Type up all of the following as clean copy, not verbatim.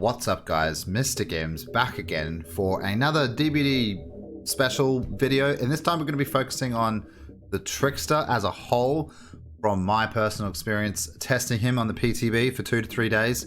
What's up guys, MrGimms back again for another DBD special video, and this time we're going to be focusing on the Trickster as a whole from my personal experience testing him on the PTB for 2 to 3 days.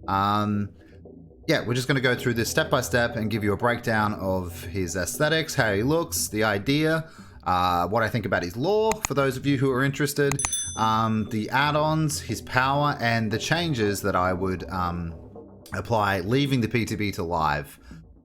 Yeah, we're just going to go through this step by step and give you a breakdown of his aesthetics, how he looks, the idea, what I think about his lore for those of you who are interested, the add-ons, his power, and the changes that I would apply leaving the PTB to live.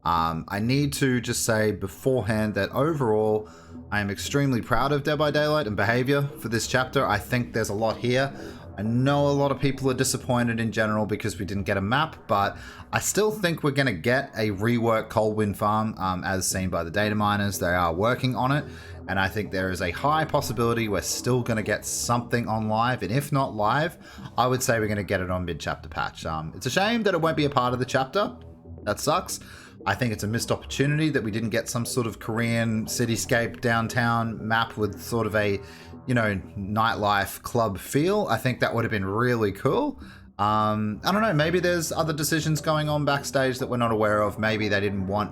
I need to just say beforehand that overall I am extremely proud of Dead by Daylight and behavior for this chapter. I think there's a lot here. I know a lot of people are disappointed in general because we didn't get a map, but I still think we're going to get a reworked Coldwind farm as seen by the data miners. They are working on it, and I think there is a high possibility we're still going to get something on live, and if not live, I would say we're going to get it on mid-chapter patch. It's a shame that it won't be a part of the chapter. That sucks. I think it's a missed opportunity that we didn't get some sort of Korean cityscape downtown map with sort of a, you know, nightlife club feel. I think that would have been really cool. I don't know, maybe there's other decisions going on backstage that we're not aware of. Maybe they didn't want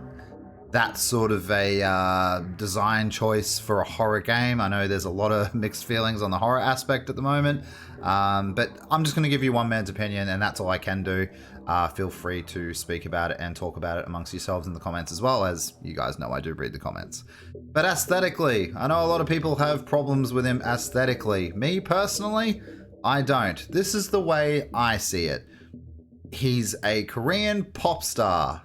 that sort of a design choice for a horror game. I know there's a lot of mixed feelings on the horror aspect at the moment, but I'm just going to give you one man's opinion, and that's all I can do. Feel free to speak about it and talk about it amongst yourselves in the comments, as well as you guys know I do read the comments. But aesthetically, I know a lot of people have problems with him aesthetically. Me personally, I don't. This is the way I see it. He's a Korean pop star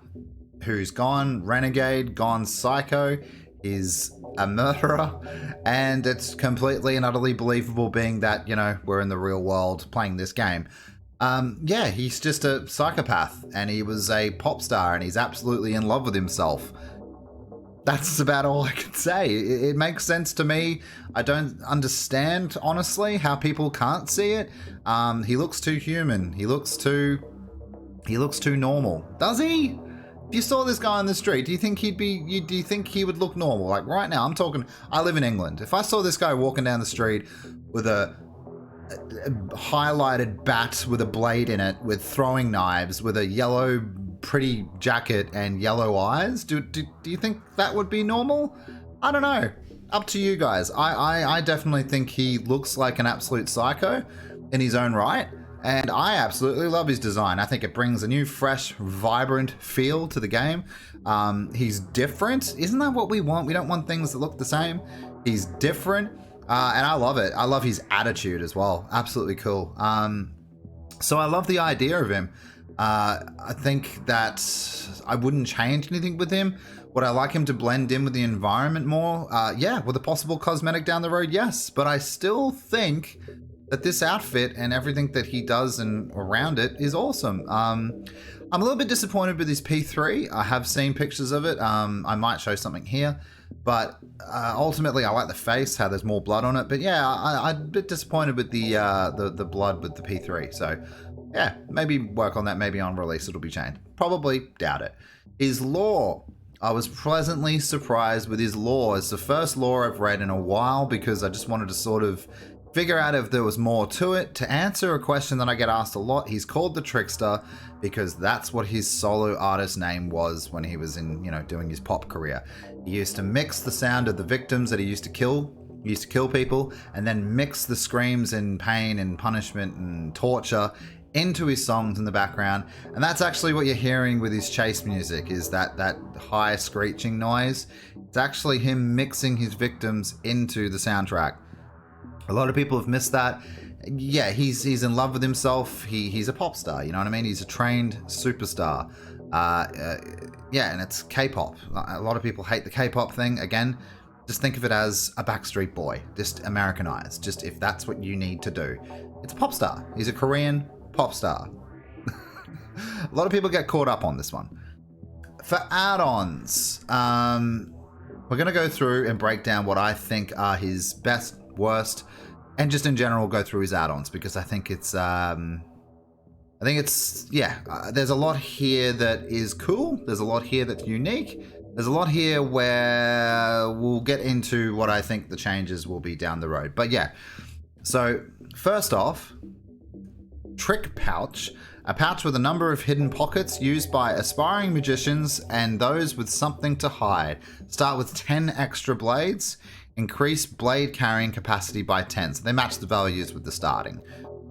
who's gone renegade, gone psycho, is a murderer, and it's completely and utterly believable being that, you know, we're in the real world playing this game. Yeah, he's just a psychopath, and he was a pop star, and he's absolutely in love with himself. That's about all I can say. It makes sense to me. I don't understand, honestly, how people can't see it. He looks too human. He looks too normal. Does he? If you saw this guy on the street, do you think he'd be? Do you think he would look normal? Like right now, I'm talking. I live in England. If I saw this guy walking down the street with a highlighted bat with a blade in it, with throwing knives, with a yellow pretty jacket and yellow eyes, do you think that would be normal? I don't know. Up to you guys. I definitely think he looks like an absolute psycho in his own right. And I absolutely love his design. I think it brings a new, fresh, vibrant feel to the game. He's different. Isn't that what we want? We don't want things that look the same. He's different, and I love it. I love his attitude as well. Absolutely cool. So I love the idea of him. I think that I wouldn't change anything with him. Would I like him to blend in with the environment more? Yeah, with a possible cosmetic down the road, yes. But I still think that this outfit and everything that he does and around it is awesome. I'm a little bit disappointed with his P3. I have seen pictures of it. I might show something here, but ultimately I like the face, how there's more blood on it. But yeah, I'm a bit disappointed with the blood with the P3. So yeah, maybe work on that. Maybe on release it'll be changed. Probably doubt it. His lore. I was pleasantly surprised with his lore. It's the first lore I've read in a while because I just wanted to sort of figure out if there was more to it. To answer a question that I get asked a lot, he's called the Trickster because that's what his solo artist name was when he was in, you know, doing his pop career. He used to mix the sound of the victims that he used to kill. He used to kill people and then mix the screams and pain and punishment and torture into his songs in the background. And that's actually what you're hearing with his chase music, is that high screeching noise. It's actually him mixing his victims into the soundtrack. A lot of people have missed that. Yeah, he's in love with himself. He's a pop star, you know what I mean? He's a trained superstar. Yeah, and it's K-pop. A lot of people hate the K-pop thing. Again, just think of it as a Backstreet Boy, just Americanized. Just if that's what you need to do. It's a pop star. He's a Korean pop star. A lot of people get caught up on this one. For add-ons, we're going to go through and break down what I think are his best, worst, and just in general go through his add-ons, because I think it's there's a lot here that is cool. There's a lot here that's unique. There's a lot here where we'll get into what I think the changes will be down the road. But yeah, so first off, Trick Pouch A pouch with a number of hidden pockets used by aspiring magicians and those with something to hide. Start with 10 extra blades. Increase blade carrying capacity by 10. So they match the values with the starting.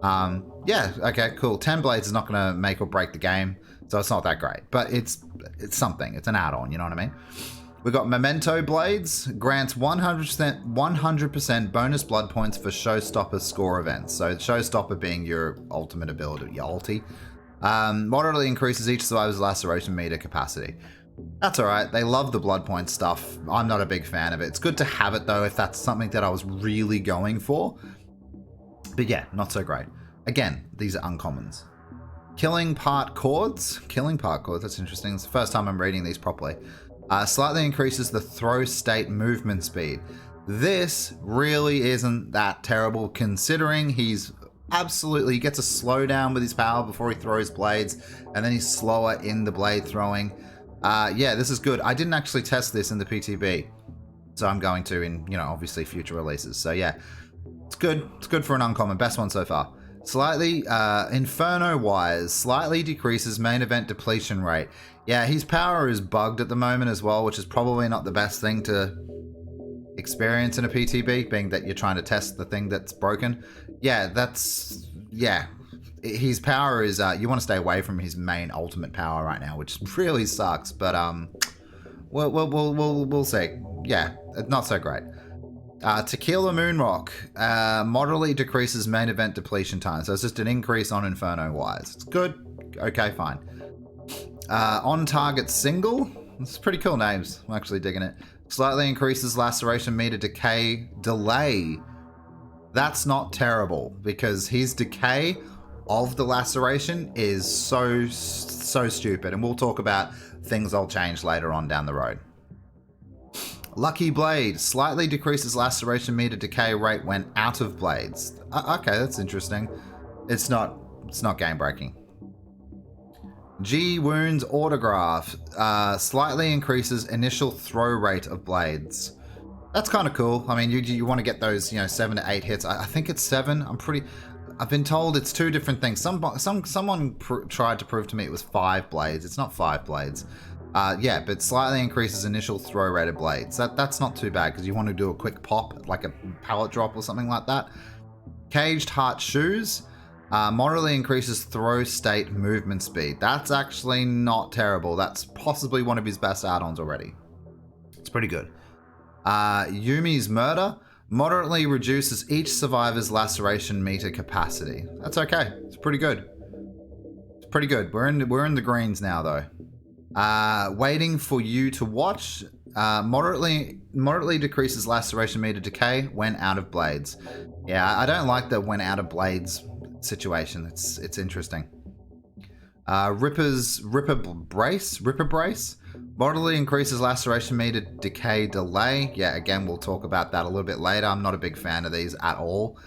Yeah, okay, cool. 10 blades is not going to make or break the game, so it's not that great. But it's something. It's an add-on, you know what I mean? We've got Memento Blades. Grants 100% bonus blood points for Showstopper score events. So Showstopper being your ultimate ability, your ulti. Moderately increases each survivor's laceration meter capacity. That's alright. They love the blood point stuff. I'm not a big fan of it. It's good to have it though if that's something that I was really going for. But yeah, not so great. Again, these are uncommons. Killing part chords. Killing part chords, that's interesting. It's the first time I'm reading these properly. Slightly increases the throw state movement speed. This really isn't that terrible considering he gets a slowdown with his power before he throws blades, and then he's slower in the blade throwing. Yeah, this is good. I didn't actually test this in the PTB, so I'm going to in, obviously future releases. So yeah, it's good. It's good for an uncommon. Best one so far. Slightly, Inferno-wise, slightly decreases main event depletion rate. Yeah, his power is bugged at the moment as well, which is probably not the best thing to experience in a PTB, being that you're trying to test the thing that's broken. Yeah, his power is, you want to stay away from his main ultimate power right now, which really sucks, but, we'll see. Yeah, not so great. Tequila Moonrock, moderately decreases main event depletion time, so it's just an increase on Inferno-wise. It's good. Okay, fine. On target single. It's pretty cool names. I'm actually digging it. Slightly increases laceration meter decay delay. That's not terrible because his decay of the laceration is so stupid, and we'll talk about things I'll change later on down the road. Lucky Blade slightly decreases laceration meter decay rate when out of blades. Okay, that's interesting. It's not game breaking. G Wounds Autograph slightly increases initial throw rate of blades. That's kind of cool. I mean, you want to get those 7 to 8 hits. I think it's 7. I've been told it's 2 different things. Someone tried to prove to me it was 5 blades. It's not 5 blades. Yeah, but slightly increases initial throw rate of blades. That's not too bad because you want to do a quick pop, like a pallet drop or something like that. Caged Heart Shoes. Moderately increases throw state movement speed. That's actually not terrible. That's possibly one of his best add-ons already. It's pretty good. Yumi's Murder moderately reduces each survivor's laceration meter capacity. That's okay. It's pretty good. It's pretty good. We're in the greens now though. Waiting for you to watch. Moderately decreases laceration meter decay when out of blades. Yeah, I don't like the when out of blades situation. It's interesting. Ripper Brace moderately increases laceration meter decay delay. Yeah, again, we'll talk about that a little bit later. I'm not a big fan of these at all.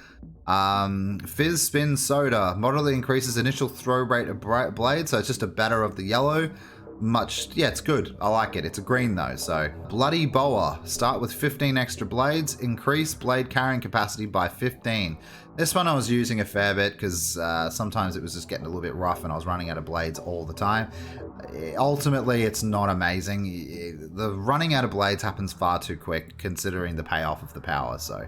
Fizz Spin Soda moderately increases initial throw rate of blade, so it's just a better of the yellow. Yeah, it's good. I like it. It's a green though, so. Bloody Boa. Start with 15 extra blades. Increase blade carrying capacity by 15. This one I was using a fair bit because sometimes it was just getting a little bit rough and I was running out of blades all the time. Ultimately, it's not amazing. The running out of blades happens far too quick considering the payoff of the power, so.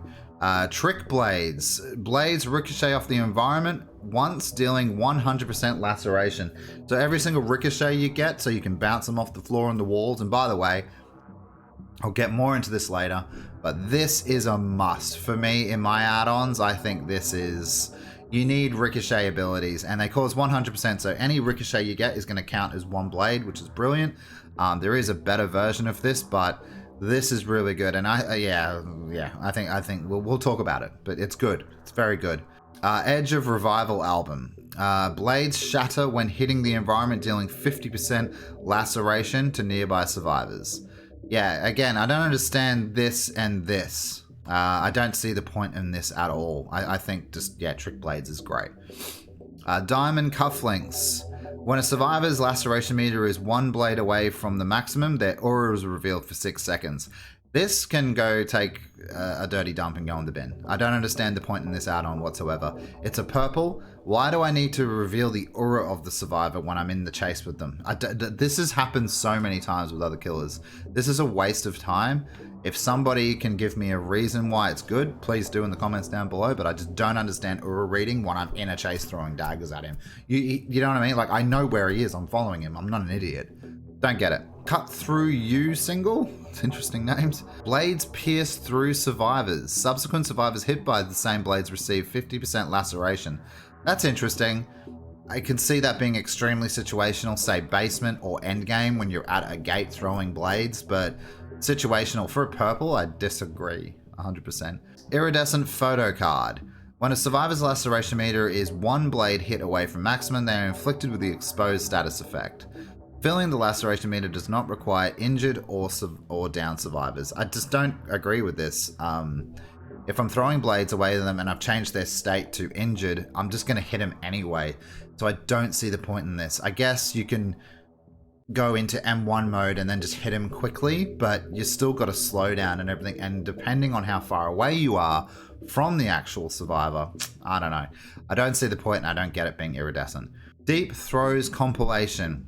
Trick Blades. Blades ricochet off the environment once, dealing 100% laceration. So every single ricochet you get, so you can bounce them off the floor and the walls. And by the way, I'll get more into this later, but this is a must. For me, in my add-ons, I think this is... You need ricochet abilities, and they cause 100%, so any ricochet you get is going to count as 1 blade, which is brilliant. There is a better version of this, but... This is really good, and I think we'll talk about it, but it's good. It's very good. Edge of Revival album. Blades shatter when hitting the environment, dealing 50% laceration to nearby survivors. Yeah, again, I don't understand this and this. I don't see the point in this at all. I think just, yeah, Trick Blades is great. Diamond Cufflinks. When a survivor's laceration meter is 1 blade away from the maximum, their aura is revealed for 6 seconds. This can go take a dirty dump and go in the bin. I don't understand the point in this add-on whatsoever. It's a purple. Why do I need to reveal the aura of the survivor when I'm in the chase with them? This has happened so many times with other killers. This is a waste of time. If somebody can give me a reason why it's good, please do in the comments down below, but I just don't understand aura reading when I'm in a chase throwing daggers at him. You know what I mean? Like, I know where he is. I'm following him. I'm not an idiot. Don't get it. Cut through you single. It's interesting names. Blades pierce through survivors. Subsequent survivors hit by the same blades receive 50% laceration. That's interesting. I can see that being extremely situational, say basement or endgame when you're at a gate throwing blades, but situational for a purple, I disagree 100%. Iridescent photo card. When a survivor's laceration meter is one blade hit away from maximum, they are inflicted with the exposed status effect. Filling the laceration meter does not require injured or down survivors. I just don't agree with this. If I'm throwing blades away at them and I've changed their state to injured, I'm just going to hit them anyway. So I don't see the point in this. I guess you can go into M1 mode and then just hit him quickly, but you still got to slow down and everything. And depending on how far away you are from the actual survivor, I don't know. I don't see the point and I don't get it being iridescent. Deep throws compilation.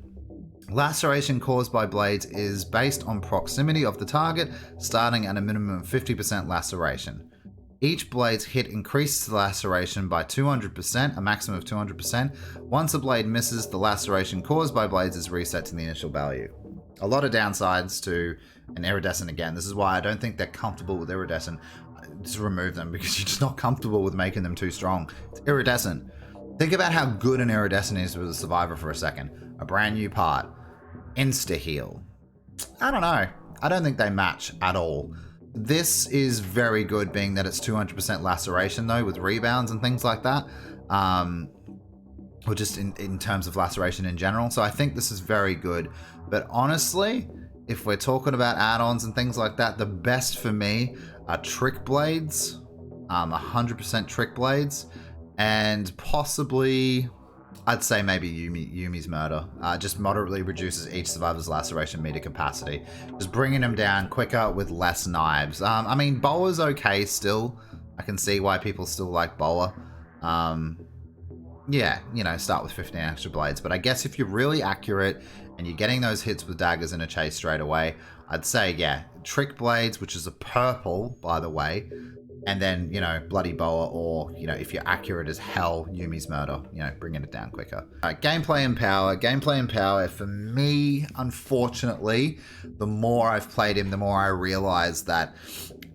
Laceration caused by blades is based on proximity of the target, starting at a minimum of 50% laceration. Each blade's hit increases the laceration by 200%, a maximum of 200%. Once a blade misses, the laceration caused by blades is reset to the initial value. A lot of downsides to an iridescent again. This is why I don't think they're comfortable with iridescent. Just remove them because you're just not comfortable with making them too strong. It's iridescent. Think about how good an iridescent is with a survivor for a second. A brand new part. Insta-heal. I don't know. I don't think they match at all. This is very good, being that it's 200% laceration, though, with rebounds and things like that. Or just in terms of laceration in general. So I think this is very good. But honestly, if we're talking about add-ons and things like that, the best for me are trick blades. 100% trick blades. And possibly, I'd say maybe Yumi's murder. Just moderately reduces each survivor's laceration meter capacity. Just bringing them down quicker with less knives. I mean, Boa's okay still. I can see why people still like Boa. Yeah, you know, start with 15 extra blades. But I guess if you're really accurate and you're getting those hits with daggers in a chase straight away, I'd say, yeah, trick blades, which is a purple, by the way. And then, you know, Bloody Boa, or, you know, if you're accurate as hell, Yumi's murder, you know, bringing it down quicker. All right, gameplay and power. Gameplay and power, for me, unfortunately, the more I've played him, the more I realize that,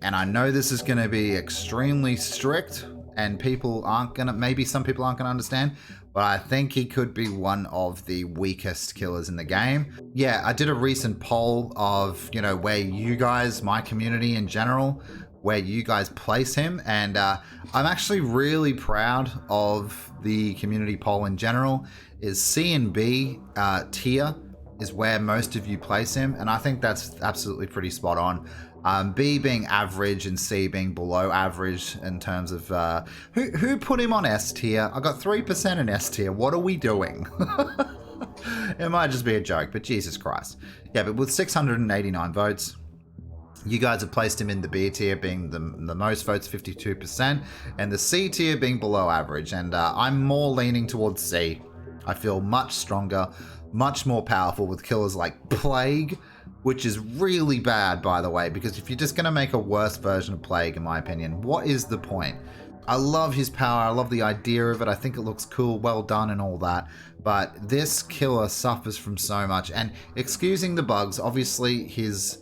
and I know this is going to be extremely strict, and people aren't going to, maybe some people aren't going to understand, but I think he could be one of the weakest killers in the game. Yeah, I did a recent poll of, you know, where you guys, my community in general, where you guys place him, and I'm actually really proud of the community poll in general. Is C and B tier is where most of you place him, and I think that's absolutely pretty spot on. B being average and C being below average in terms of who put him on S tier. I got 3% in S tier. What are we doing? It might just be a joke, but Jesus Christ. Yeah, but with 689 votes, you guys have placed him in the B tier, being the most votes, 52%, and the C tier being below average. And I'm more leaning towards C. I feel much stronger, much more powerful with killers like Plague, which is really bad, by the way, because if you're just going to make a worse version of Plague, in my opinion, what is the point? I love his power. I love the idea of it. I think it looks cool, well done and all that. But this killer suffers from so much. And excusing the bugs, obviously his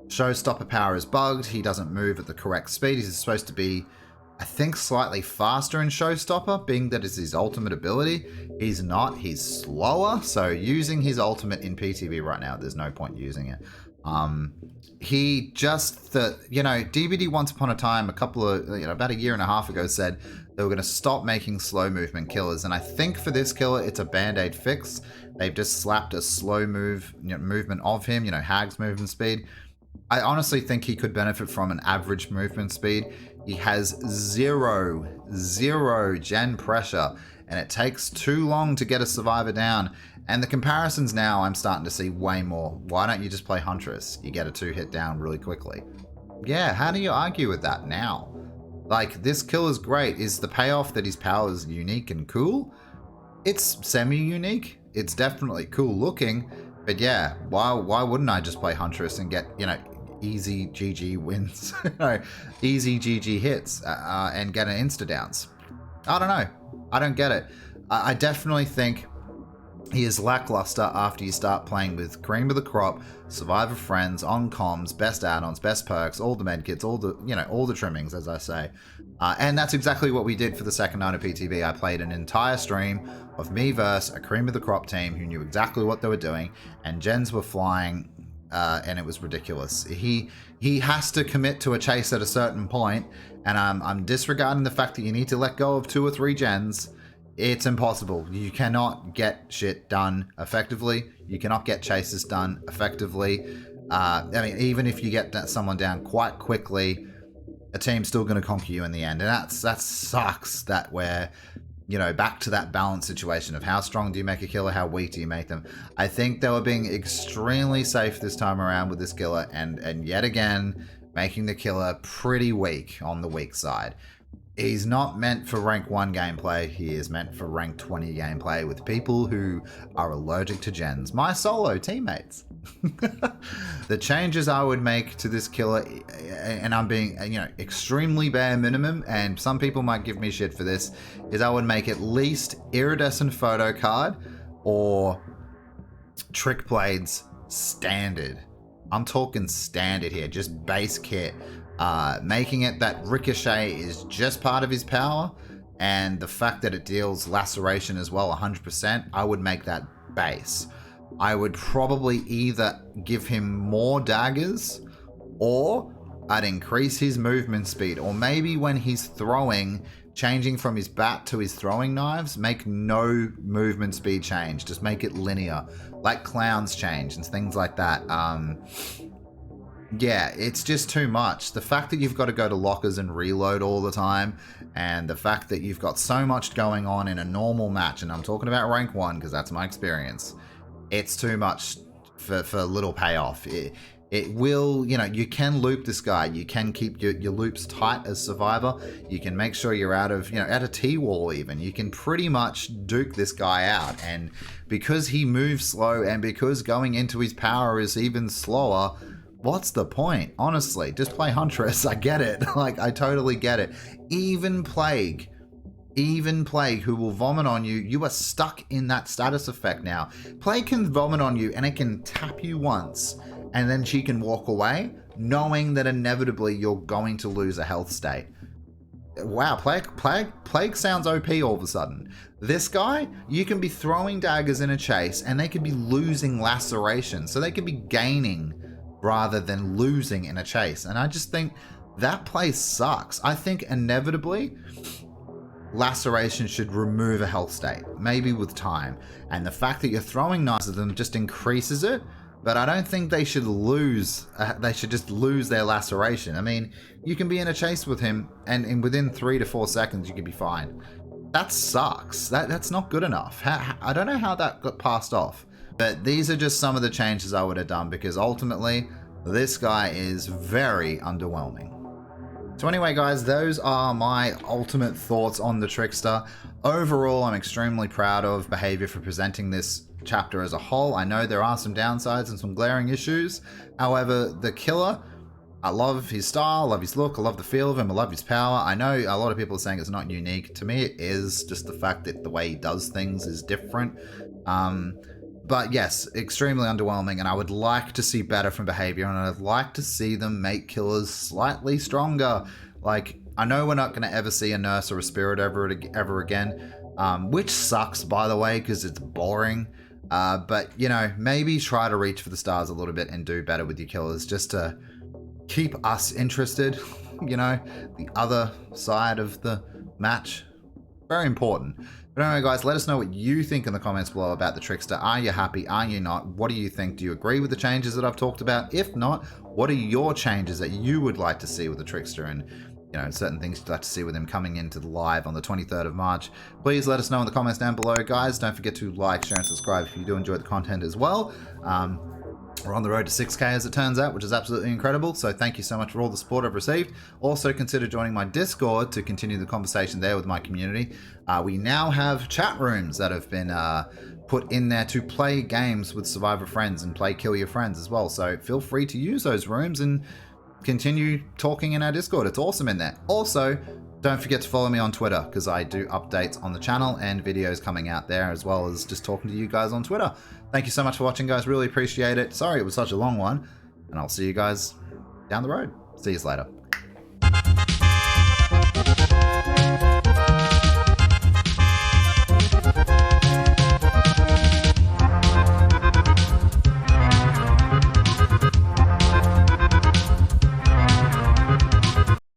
showstopper power is bugged. He doesn't move at the correct speed. He's supposed to be, I think, slightly faster in showstopper, being that is his ultimate ability. He's not. He's slower. So using his ultimate in PTV right now, there's no point using it. He just, you know, DBD once upon a time, about a year and a half ago, said they were going to stop making slow movement killers. And I think for this killer, it's a band-aid fix. They've just slapped a slow movement of him, you know, Hag's movement speed. I honestly think he could benefit from an average movement speed. He has zero gen pressure, and it takes too long to get a survivor down. And the comparisons now I'm starting to see way more. Why don't you just play Huntress? You get a 2-hit down really quickly. Yeah, how do you argue with that now? Like, this kill is great. Is the payoff that his power is unique and cool? It's semi-unique. It's definitely cool looking. But yeah, why wouldn't I just play Huntress and get, you know, easy GG wins? Easy GG hits and get an insta-downs? I don't know. I don't get it. I definitely think he is lackluster after you start playing with cream of the crop, survivor friends, on comms, best add-ons, best perks, all the medkits, all the, you know, all the trimmings, as I say. And that's exactly what we did for the second night of PTB. I played an entire stream of me versus a cream of the crop team who knew exactly what they were doing, and gens were flying, and it was ridiculous. He has to commit to a chase at a certain point, and I'm disregarding the fact that you need to let go of 2 or 3 gens. It's impossible. You cannot get shit done effectively. You cannot get chases done effectively. I mean, even if you get someone down quite quickly, a team's still going to conquer you in the end. And that sucks that we're, you know, back to that balance situation of how strong do you make a killer, how weak do you make them. I think they were being extremely safe this time around with this killer, and yet again, making the killer pretty weak on the weak side. He's not meant for rank 1 gameplay, he is meant for rank 20 gameplay with people who are allergic to gens. My solo teammates. The changes I would make to this killer, and I'm being, you know, extremely bare minimum, and some people might give me shit for this, is I would make at least iridescent photo card or trick blades standard. I'm talking standard here, just base kit. Making it that ricochet is just part of his power, and the fact that it deals laceration as well 100%, I would make that base. I would probably either give him more daggers, or I'd increase his movement speed, or maybe when he's throwing, changing from his bat to his throwing knives, make no movement speed change, just make it linear, like clowns change and things like that. Yeah, it's just too much. The fact that you've got to go to lockers and reload all the time, and the fact that you've got so much going on in a normal match, and I'm talking about rank 1 because that's my experience, it's too much for little payoff. It will, you know, you can loop this guy. You can keep your loops tight as survivor. You can make sure you're out of, you know, out of T-wall even. You can pretty much duke this guy out. And because he moves slow, and because going into his power is even slower, what's the point? Honestly, just play Huntress. I get it. Like, I totally get it. Even Plague, who will vomit on you, you are stuck in that status effect now. Plague can vomit on you and it can tap you once, and then she can walk away, knowing that inevitably you're going to lose a health state. Wow, Plague sounds OP all of a sudden. This guy, you can be throwing daggers in a chase and they could be losing laceration, so they could be gaining rather than losing in a chase. And I just think that play sucks. I think inevitably laceration should remove a health state, maybe with time. And the fact that you're throwing knives at them just increases it, but I don't think they should lose, they should just lose their laceration. I mean, you can be in a chase with him and within 3 to 4 seconds you could be fine. That sucks. That's not good enough. I don't know how that got passed off. But these are just some of the changes I would have done, because ultimately, this guy is very underwhelming. So anyway, guys, those are my ultimate thoughts on the Trickster. Overall, I'm extremely proud of Behavior for presenting this chapter as a whole. I know there are some downsides and some glaring issues. However, the killer, I love his style, I love his look, I love the feel of him, I love his power. I know a lot of people are saying it's not unique. To me, it is. Just the fact that the way he does things is different. But yes, extremely underwhelming, and I would like to see better from Behavior, and I'd like to see them make killers slightly stronger. Like, I know we're not going to ever see a Nurse or a Spirit ever again, which sucks, by the way, because it's boring. But, you know, maybe try to reach for the stars a little bit and do better with your killers, just to keep us interested, you know, the other side of the match. Very important. But anyway, guys, let us know what you think in the comments below about the Trickster. Are you happy? Are you not? What do you think? Do you agree with the changes that I've talked about? If not, what are your changes that you would like to see with the Trickster, and, you know, certain things you'd like to see with him coming into the live on the 23rd of March? Please let us know in the comments down below, guys. Don't forget to like, share, and subscribe if you do enjoy the content as well. We're on the road to 6K as it turns out, which is absolutely incredible. So thank you so much for all the support I've received. Also consider joining my Discord to continue the conversation there with my community. We now have chat rooms that have been put in there to play games with Survivor friends and play Kill Your Friends as well. So feel free to use those rooms and continue talking in our Discord. It's awesome in there. Also, don't forget to follow me on Twitter because I do updates on the channel and videos coming out there as well as just talking to you guys on Twitter. Thank you so much for watching, guys. Really appreciate it. Sorry it was such a long one. And I'll see you guys down the road. See you later.